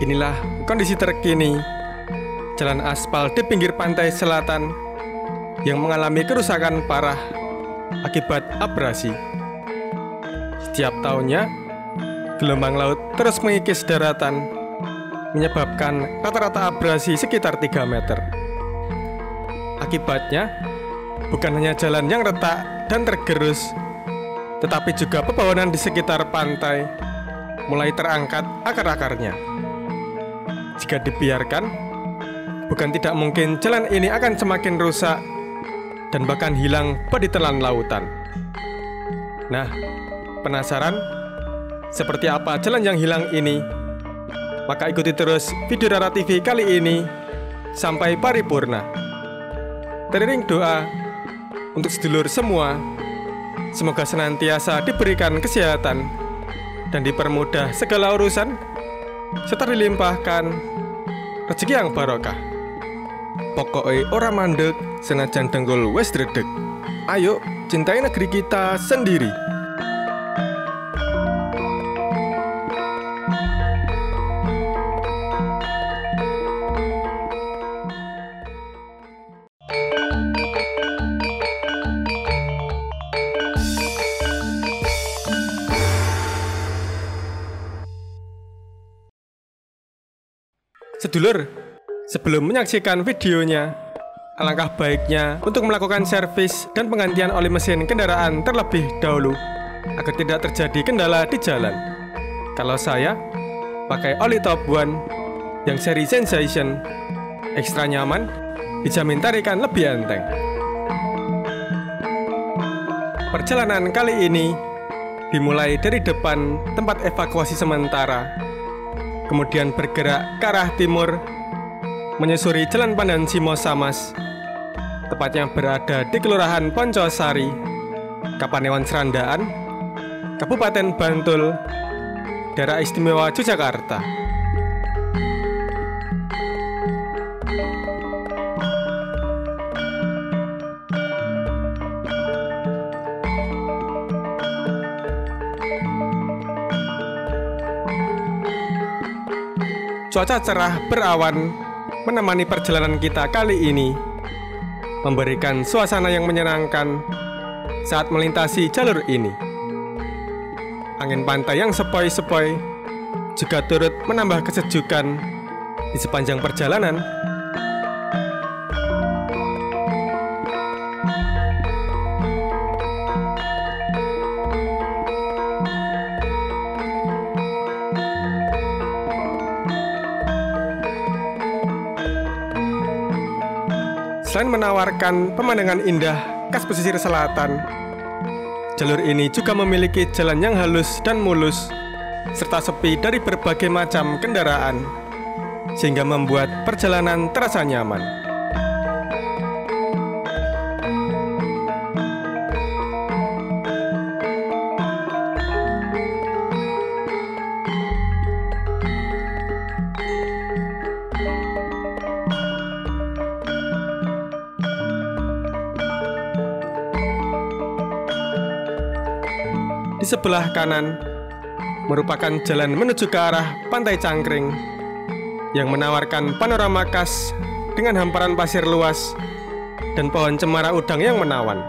Inilah kondisi terkini jalan aspal di pinggir pantai selatan yang mengalami kerusakan parah akibat abrasi. Setiap tahunnya, gelombang laut terus mengikis daratan, menyebabkan rata-rata abrasi sekitar 3 meter. Akibatnya, bukan hanya jalan yang retak dan tergerus, tetapi juga pepohonan di sekitar pantai mulai terangkat akar-akarnya. Jika dibiarkan, bukan tidak mungkin jalan ini akan semakin rusak dan bahkan hilang di telan lautan. Nah, penasaran seperti apa jalan yang hilang ini? Maka ikuti terus video Rara TV kali ini sampai paripurna. Teriring doa untuk sedulur semua, semoga senantiasa diberikan kesehatan dan dipermudah segala urusan, serta dilimpahkan rezeki yang barokah. Pokoknya ora mandek senajan dengkul wis dredeg. Ayo cintai negeri kita sendiri. Sedulur, sebelum menyaksikan videonya, alangkah baiknya untuk melakukan servis dan penggantian oli mesin kendaraan terlebih dahulu agar tidak terjadi kendala di jalan. Kalau saya pakai oli Top One yang seri Sensation, ekstra nyaman, dijamin tarikan lebih enteng. Perjalanan kali ini dimulai dari depan tempat evakuasi sementara, kemudian bergerak ke arah timur, menyusuri Jalan Pandan Simo Samas, tepatnya berada di Kelurahan Poncosari, Kapanewon Serandaan, Kabupaten Bantul, Daerah Istimewa Yogyakarta. Cuaca cerah berawan menemani perjalanan kita kali ini, memberikan suasana yang menyenangkan saat melintasi jalur ini. Angin pantai yang sepoi-sepoi juga turut menambah kesejukan di sepanjang perjalanan. Selain menawarkan pemandangan indah khas pesisir selatan, jalur ini juga memiliki jalan yang halus dan mulus, serta sepi dari berbagai macam kendaraan, sehingga membuat perjalanan terasa nyaman. Di sebelah kanan merupakan jalan menuju ke arah Pantai Cangkring yang menawarkan panorama khas dengan hamparan pasir luas dan pohon cemara udang yang menawan.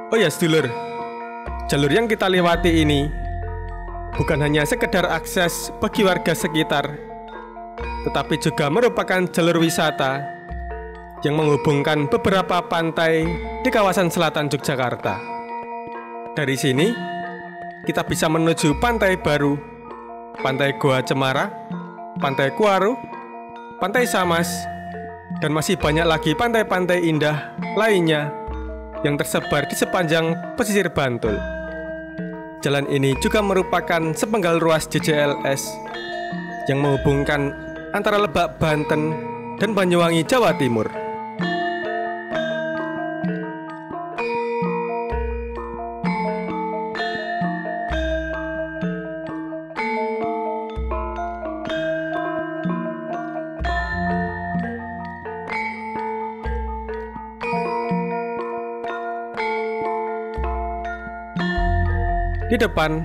Oh ya sedulur, jalur yang kita lewati ini bukan hanya sekedar akses bagi warga sekitar, tetapi juga merupakan jalur wisata yang menghubungkan beberapa pantai di kawasan selatan Yogyakarta. Dari sini, kita bisa menuju Pantai Baru, Pantai Goa Cemara, Pantai Kuaru, Pantai Samas, dan masih banyak lagi pantai-pantai indah lainnya yang tersebar di sepanjang pesisir Bantul. Jalan ini juga merupakan sepenggal ruas JJLS yang menghubungkan antara Lebak, Banten, dan Banyuwangi, Jawa Timur. Di depan,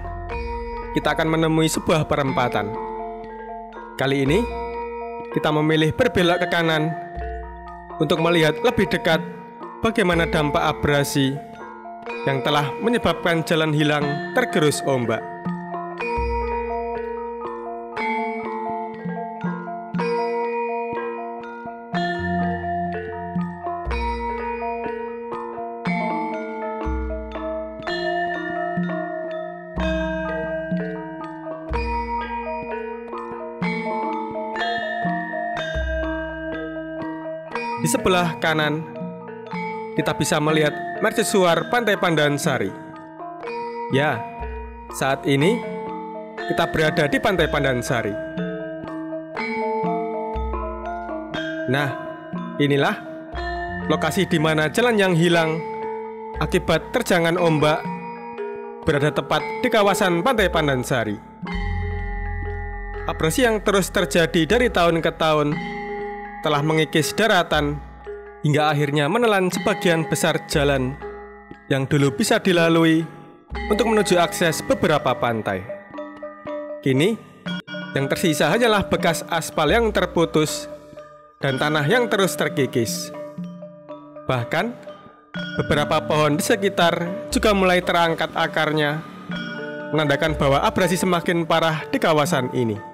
kita akan menemui sebuah perempatan. Kali ini, kita memilih berbelok ke kanan untuk melihat lebih dekat bagaimana dampak abrasi yang telah menyebabkan jalan hilang tergerus ombak. Di sebelah kanan, kita bisa melihat mercusuar Pantai Pandansari. Ya, saat ini kita berada di Pantai Pandansari. Nah, inilah lokasi di mana jalan yang hilang akibat terjangan ombak berada tepat di kawasan Pantai Pandansari. Abrasi yang terus terjadi dari tahun ke tahun telah mengikis daratan hingga akhirnya menelan sebagian besar jalan yang dulu bisa dilalui untuk menuju akses beberapa pantai. Kini, yang tersisa hanyalah bekas aspal yang terputus dan tanah yang terus terkikis. Bahkan, beberapa pohon di sekitar juga mulai terangkat akarnya, menandakan bahwa abrasi semakin parah di kawasan ini.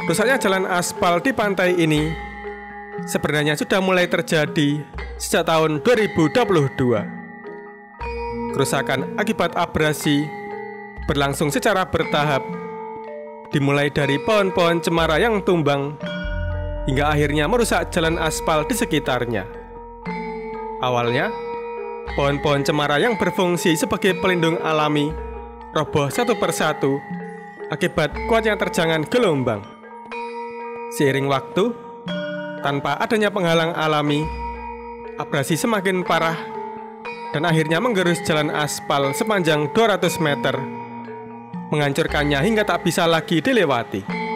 Rusaknya jalan aspal di pantai ini sebenarnya sudah mulai terjadi sejak tahun 2022. Kerusakan akibat abrasi berlangsung secara bertahap, dimulai dari pohon-pohon cemara yang tumbang hingga akhirnya merusak jalan aspal di sekitarnya. Awalnya, pohon-pohon cemara yang berfungsi sebagai pelindung alami roboh satu persatu akibat kuatnya terjangan gelombang. Seiring waktu, tanpa adanya penghalang alami, abrasi semakin parah dan akhirnya menggerus jalan aspal sepanjang 200 meter, menghancurkannya hingga tak bisa lagi dilewati.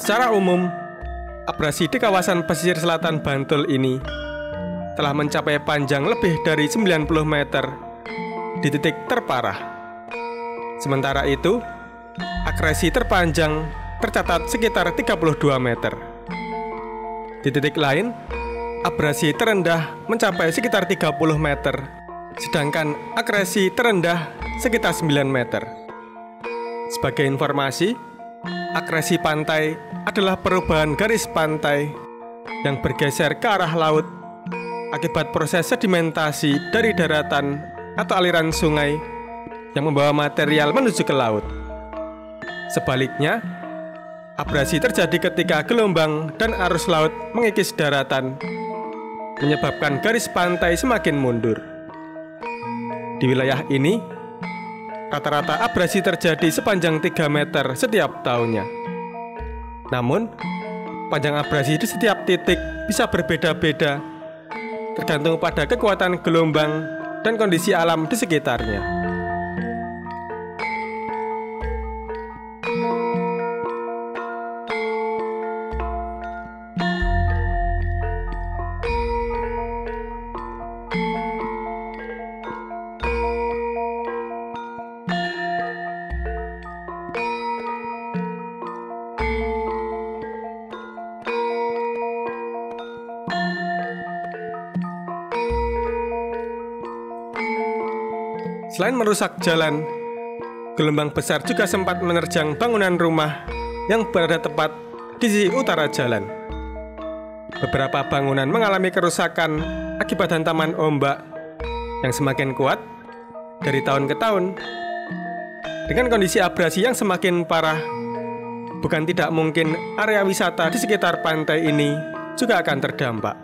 Secara umum, abrasi di kawasan pesisir selatan Bantul ini telah mencapai panjang lebih dari 90 meter di titik terparah. Sementara itu, akresi terpanjang tercatat sekitar 32 meter. Di titik lain, abrasi terendah mencapai sekitar 30 meter, sedangkan akresi terendah sekitar 9 meter. Sebagai informasi, akresi pantai adalah perubahan garis pantai yang bergeser ke arah laut akibat proses sedimentasi dari daratan atau aliran sungai yang membawa material menuju ke laut. Sebaliknya, abrasi terjadi ketika gelombang dan arus laut mengikis daratan, menyebabkan garis pantai semakin mundur. Di wilayah ini, rata-rata abrasi terjadi sepanjang 3 meter setiap tahunnya. Namun, panjang abrasi di setiap titik bisa berbeda-beda, tergantung pada kekuatan gelombang dan kondisi alam di sekitarnya. Selain merusak jalan, gelombang besar juga sempat menerjang bangunan rumah yang berada tepat di sisi utara jalan. Beberapa bangunan mengalami kerusakan akibat hantaman ombak yang semakin kuat dari tahun ke tahun. Dengan kondisi abrasi yang semakin parah, bukan tidak mungkin area wisata di sekitar pantai ini juga akan terdampak.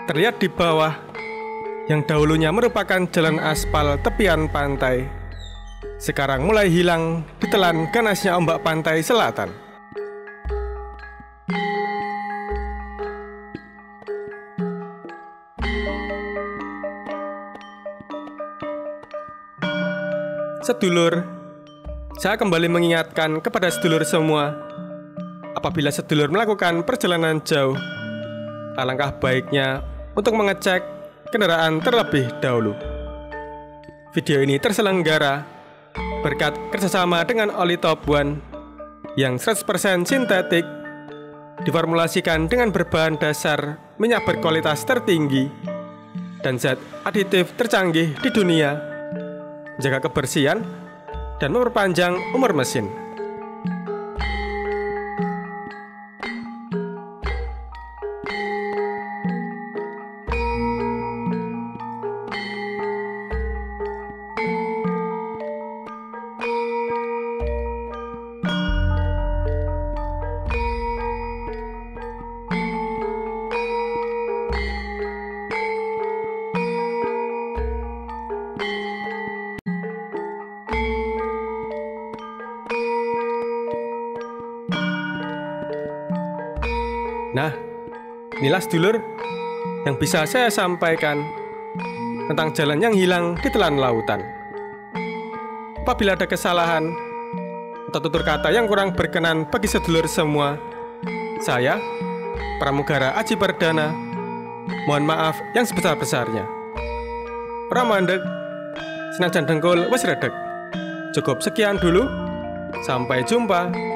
Terlihat di bawah, yang dahulunya merupakan jalan aspal tepian pantai, sekarang mulai hilang ditelan ganasnya ombak pantai selatan. Sedulur, saya kembali mengingatkan kepada sedulur semua, apabila sedulur melakukan perjalanan jauh, alangkah baiknya untuk mengecek kendaraan terlebih dahulu. Video ini terselenggara berkat kerjasama dengan oli Top One yang 100% sintetik, diformulasikan dengan berbahan dasar minyak berkualitas tertinggi dan zat aditif tercanggih di dunia, menjaga kebersihan dan memperpanjang umur mesin. Nah, inilah sedulur yang bisa saya sampaikan tentang jalan yang hilang di telan lautan. Apabila ada kesalahan atau tutur kata yang kurang berkenan bagi sedulur semua, saya, Pramugara Aji Perdana, mohon maaf yang sebesar-besarnya. Pramandeg, senajan dengkul wis redeg. Cukup sekian dulu, sampai jumpa.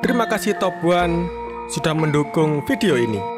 Terima kasih Top One sudah mendukung video ini.